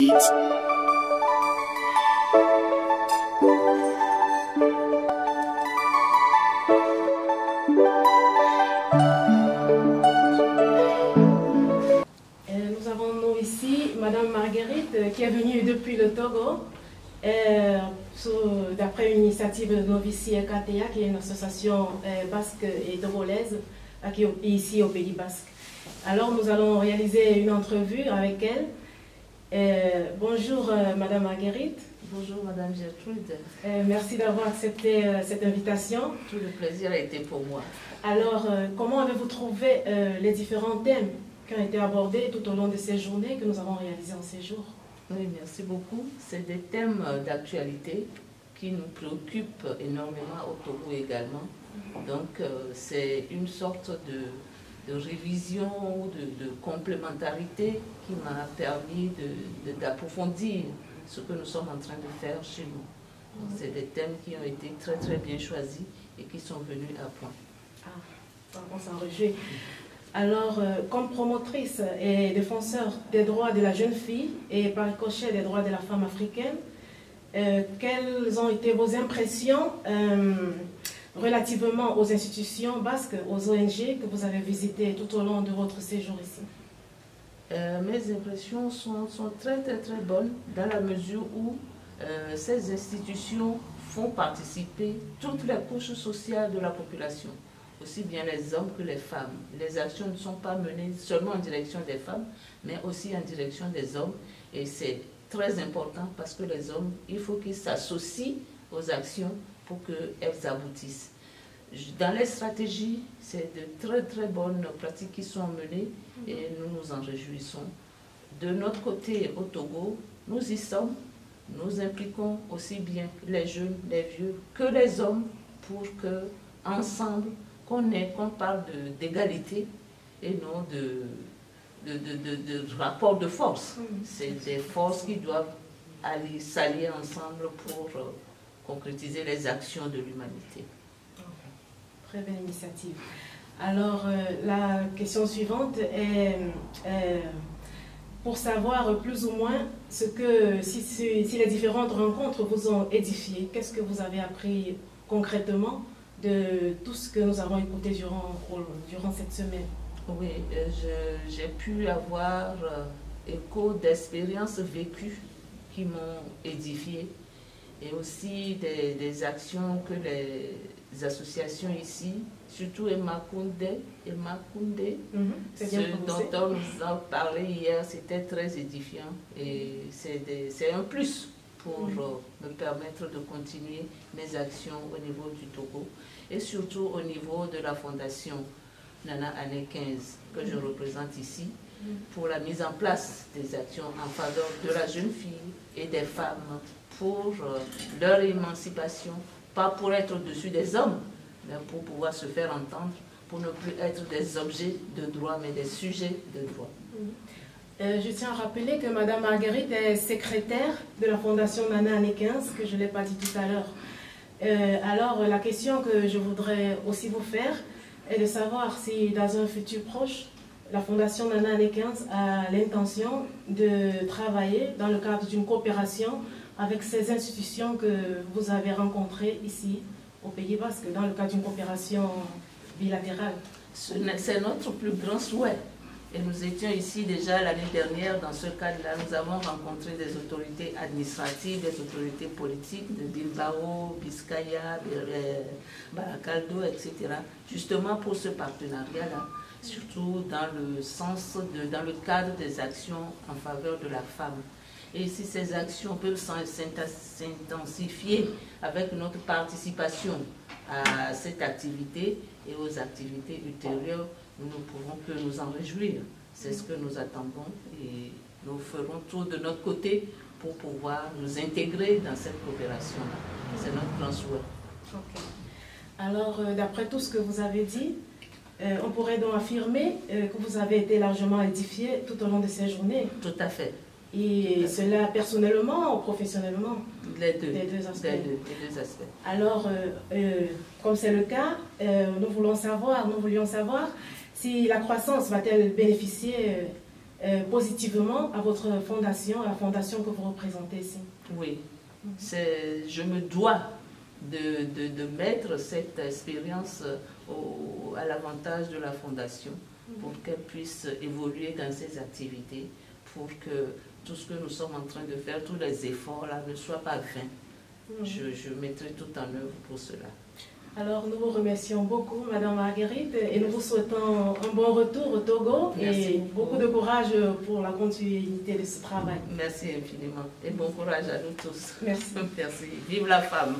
Nous avons nous ici Madame Marguerite qui est venue depuis le Togo d'après une initiative de Novici KTA qui est une association basque et togolaise qui est ici au Pays Basque. Alors nous allons réaliser une entrevue avec elle. Bonjour Madame Marguerite. Bonjour Madame Gertrude. Merci d'avoir accepté cette invitation. Tout le plaisir a été pour moi. Alors comment avez-vous trouvé les différents thèmes qui ont été abordés tout au long de ces journées que nous avons réalisées en ces jours? Oui, merci beaucoup. C'est des thèmes d'actualité qui nous préoccupent énormément au Togo également. Donc c'est une sorte de révision, de complémentarité qui m'a permis d'approfondir ce que nous sommes en train de faire chez nous. C'est des thèmes qui ont été très très bien choisis et qui sont venus à point. Ah, on s'en réjouit. Alors, comme promotrice et défenseur des droits de la jeune fille et par ricochet des droits de la femme africaine, quelles ont été vos impressions relativement aux institutions basques, aux ONG que vous avez visitées tout au long de votre séjour ici? Mes impressions sont très très très bonnes dans la mesure où ces institutions font participer toutes les couches sociales de la population, aussi bien les hommes que les femmes. Les actions ne sont pas menées seulement en direction des femmes, mais aussi en direction des hommes. Et c'est très important parce que les hommes, il faut qu'ils s'associent aux actions pour qu'elles aboutissent. Dans les stratégies, c'est de très très bonnes pratiques qui sont menées et nous nous en réjouissons. De notre côté au Togo, nous y sommes, nous impliquons aussi bien les jeunes, les vieux que les hommes pour que ensemble qu'on parle d'égalité et non de rapport de force. C'est des forces qui doivent s'allier ensemble pour concrétiser les actions de l'humanité. Très belle initiative. Alors, la question suivante est pour savoir plus ou moins si les différentes rencontres vous ont édifié. Qu'est-ce que vous avez appris concrètement de tout ce que nous avons écouté durant cette semaine? Oui, j'ai pu avoir écho d'expériences vécues qui m'ont édifié et aussi des actions que les associations ici, surtout Emakunde, ce dont on nous a parlé hier, c'était très édifiant et c'est un plus pour me permettre de continuer mes actions au niveau du Togo et surtout au niveau de la fondation Nana Année 15 que je représente ici pour la mise en place des actions en faveur de la jeune fille et des femmes pour leur émancipation, pas pour être au-dessus des hommes, mais pour pouvoir se faire entendre, pour ne plus être des objets de droit, mais des sujets de droit. Je tiens à rappeler que Mme Marguerite est secrétaire de la Fondation Nana Année 15, que je ne l'ai pas dit tout à l'heure. Alors, la question que je voudrais aussi vous faire est de savoir si, dans un futur proche, la Fondation Nana Année 15 a l'intention de travailler dans le cadre d'une coopération avec ces institutions que vous avez rencontrées ici, au Pays Basque, dans le cadre d'une coopération bilatérale. C'est notre plus grand souhait. Et nous étions ici déjà l'année dernière, dans ce cadre-là, nous avons rencontré des autorités administratives, des autorités politiques de Bilbao, Biscaya, Baracaldo, etc. Justement pour ce partenariat-là, surtout dans le cadre des actions en faveur de la femme. Et si ces actions peuvent s'intensifier avec notre participation à cette activité et aux activités ultérieures, nous ne pouvons que nous en réjouir. C'est ce que nous attendons et nous ferons tout de notre côté pour pouvoir nous intégrer dans cette coopération-là. C'est notre grand souhait. Okay. Alors, d'après tout ce que vous avez dit, on pourrait donc affirmer que vous avez été largement édifié tout au long de ces journées. Tout à fait. Et cela personnellement ou professionnellement? Les deux. Les deux aspects. Les deux aspects. Alors, comme c'est le cas, nous voulions savoir si la croissance va-t-elle bénéficier positivement à votre fondation, à la fondation que vous représentez ici. Oui, je me dois de mettre cette expérience à l'avantage de la fondation pour qu'elle puisse évoluer dans ses activités, pour que tout ce que nous sommes en train de faire, tous les efforts là ne soient pas vains. Je mettrai tout en œuvre pour cela. Alors, nous vous remercions beaucoup, Madame Marguerite, et nous vous souhaitons un bon retour au Togo. Merci et beaucoup de courage pour la continuité de ce travail. Merci infiniment et bon courage à nous tous. Merci. Merci. Vive la femme.